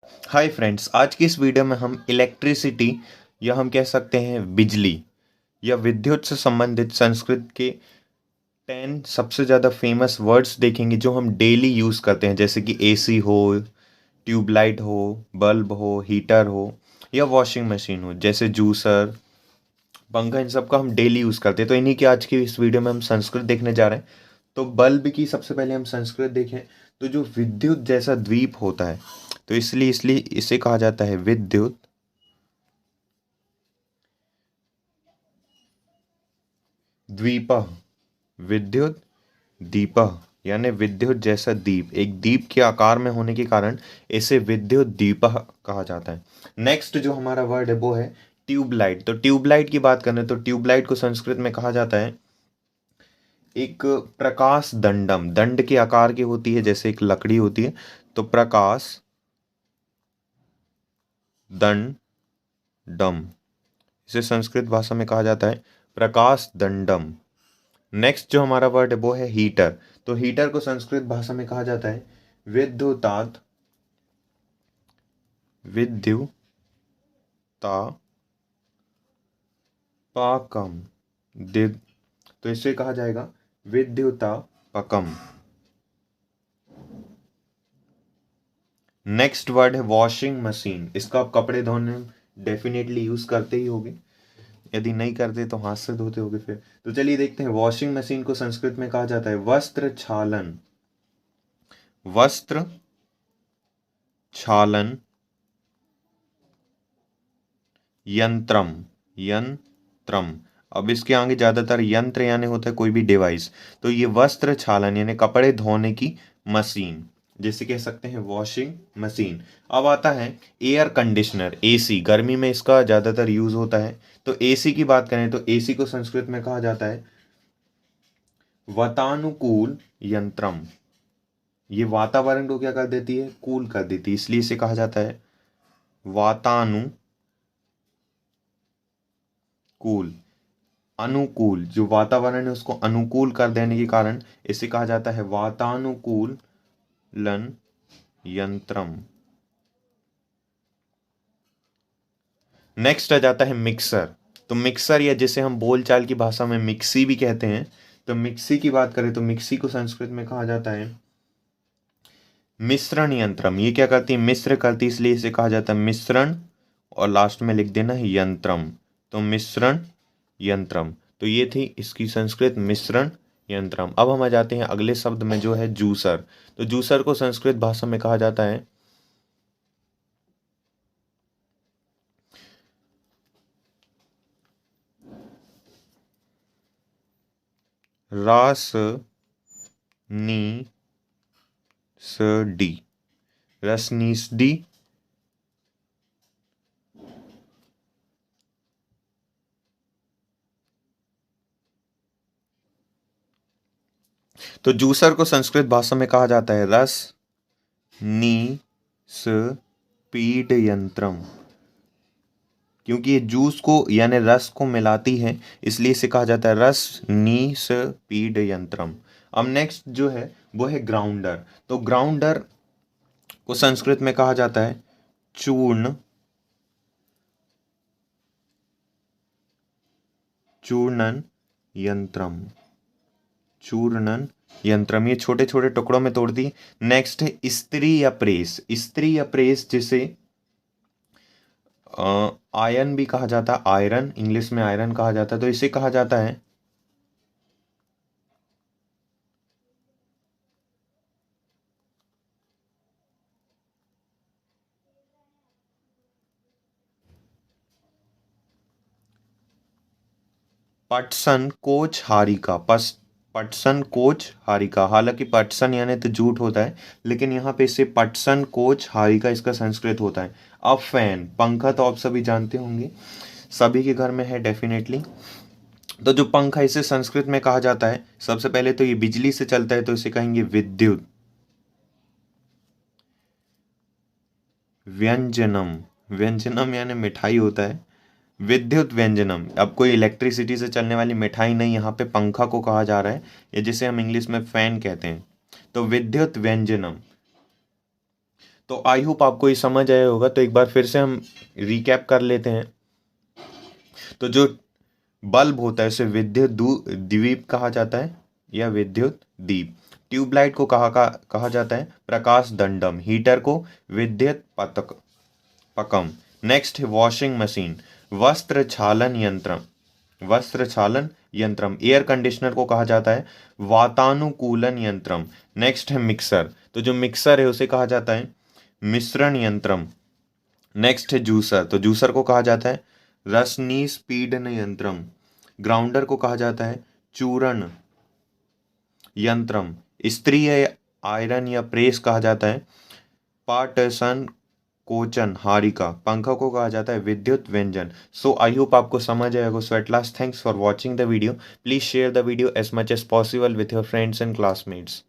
Hi friends, आज की इस वीडियो में हम इलेक्ट्रिसिटी या हम कह सकते हैं बिजली या विद्युत से संबंधित संस्कृत के 10 सबसे ज़्यादा फेमस वर्ड्स देखेंगे जो हम डेली यूज़ करते हैं, जैसे कि एसी हो, ट्यूबलाइट हो, बल्ब हो, हीटर हो या वॉशिंग मशीन हो, जैसे जूसर, पंखा। इन सब का हम डेली यूज़ करते हैं। तो इन्हीं की आज की इस वीडियो में हम संस्कृत देखने जा रहे हैं। तो बल्ब की सबसे पहले हम संस्कृत देखें तो जो विद्युत जैसा द्वीप होता है, तो इसलिए इसलिए इसे कहा जाता है विद्युत द्वीपः। विद्युत दीपः यानी विद्युत जैसा दीप, एक दीप के आकार में होने के कारण इसे विद्युत दीपः कहा जाता है। नेक्स्ट जो हमारा वर्ड है वो है ट्यूबलाइट। तो ट्यूबलाइट की बात करें तो ट्यूबलाइट को संस्कृत में कहा जाता है एक प्रकाश दंडम। दंड के आकार की होती है, जैसे एक लकड़ी होती है, तो प्रकाश दंडम, इसे संस्कृत भाषा में कहा जाता है प्रकाश दंडम। नेक्स्ट जो हमारा वर्ड है वो है हीटर। तो हीटर को संस्कृत भाषा में कहा जाता है विद्युतात विद्युतापाकम। तो इसे कहा जाएगा विद्युतापकम। नेक्स्ट वर्ड है वॉशिंग मशीन। इसका आप कपड़े धोने में डेफिनेटली यूज करते ही होगे, यदि नहीं करते तो हाथ से धोते होगे फिर। तो चलिए देखते हैं, वॉशिंग मशीन को संस्कृत में कहा जाता है वस्त्र क्षालन। वस्त्र क्षालन यंत्रम। यंत्रम, अब इसके आगे ज्यादातर यंत्र यानी होता है कोई भी डिवाइस। तो ये वस्त्र क्षालन यानी कपड़े धोने की मशीन, जिसे कह सकते हैं वॉशिंग मशीन। अब आता है एयर कंडीशनर, एसी। गर्मी में इसका ज्यादातर यूज होता है। तो एसी की बात करें तो एसी को संस्कृत में कहा जाता है वातानुकूल यंत्रम। ये वातावरण को क्या कर देती है, कूल कर देती है, इसलिए इसे कहा जाता है वातानुकूल। अनुकूल, जो वातावरण है उसको अनुकूल कर देने के कारण इसे कहा जाता है वातानुकूलन यंत्रम। नेक्स्ट आ जाता है मिक्सर। तो मिक्सर, या जिसे हम बोलचाल की भाषा में मिक्सी भी कहते हैं, तो मिक्सी की बात करें तो मिक्सी को संस्कृत में कहा जाता है मिश्रण यंत्रम। ये क्या करती है, मिश्र करती है, इसलिए इसे कहा जाता है मिश्रण, और लास्ट में लिख देना है यंत्रम। तो मिश्रण यंत्रम। तो ये थी इसकी संस्कृत मिश्रण यंत्रम। अब हम आ जाते हैं अगले शब्द में जो है जूसर। तो जूसर को संस्कृत भाषा में कहा जाता है रासनीसडी। रसनीसडी। तो जूसर को संस्कृत भाषा में कहा जाता है रस नी स पीड यंत्रम। क्योंकि ये जूस को यानी रस को मिलाती है, इसलिए इसे कहा जाता है रस नी स पीड यंत्रम। अब नेक्स्ट जो है वो है ग्राउंडर। तो ग्राउंडर को संस्कृत में कहा जाता है चूर्ण चूर्णन यंत्रम। चूर्णन यंत्रम, ये छोटे छोटे टुकड़ों में तोड़ती है। नेक्स्ट है स्त्री या प्रेस। स्त्री या प्रेस, जिसे आयरन भी कहा जाता है, आयरन इंग्लिश में आयरन कहा जाता है, तो इसे कहा जाता है पटसन कोच हारिका। पटसन कोच हारिका। हालांकि पटसन यानी तो जूट होता है, लेकिन यहाँ पे इसे पटसन कोच हारिका इसका संस्कृत होता है। अब फैन, पंखा तो आप सभी जानते होंगे, सभी के घर में है डेफिनेटली। तो जो पंखा, इसे संस्कृत में कहा जाता है, सबसे पहले तो ये बिजली से चलता है तो इसे कहेंगे विद्युत व्यंजनम। व्यंजनम यानी मिठाई होता है, विद्युत व्यंजनम। अब कोई इलेक्ट्रिसिटी से चलने वाली मिठाई नहीं, यहाँ पे पंखा को कहा जा रहा है, या जिसे हम इंग्लिश में फैन कहते हैं, तो विद्युत व्यंजनम। तो आई होप आपको ये समझ आया होगा। तो एक बार फिर से हम रिकैप कर लेते हैं। तो जो बल्ब होता है उसे विद्युत द्वीप कहा जाता है या विद्युत दीप। ट्यूबलाइट को कहा जाता है प्रकाश दंडम। हीटर को विद्युत पकम। नेक्स्ट है वॉशिंग मशीन, वस्त्र क्षालन यंत्र, वस्त्र क्षालन यंत्रम। एयर कंडीशनर को कहा जाता है वातानुकूलन यंत्रम। नेक्स्ट है मिक्सर, तो जो मिक्सर है उसे कहा जाता है मिश्रण यंत्रम। नेक्स्ट है जूसर, तो जूसर को कहा जाता है रसनी स्पीडन यंत्रम। ग्राउंडर को कहा जाता है चूरण यंत्रम। इस्त्री या आयरन या प्रेस कहा जाता है पाटसन कोचन हारिका। पंखा को कहा जाता है विद्युत व्यंजन। सो आई होप आपको समझ आएगा। So at last thanks for watching the video. Please share the video as much as possible with your friends and classmates.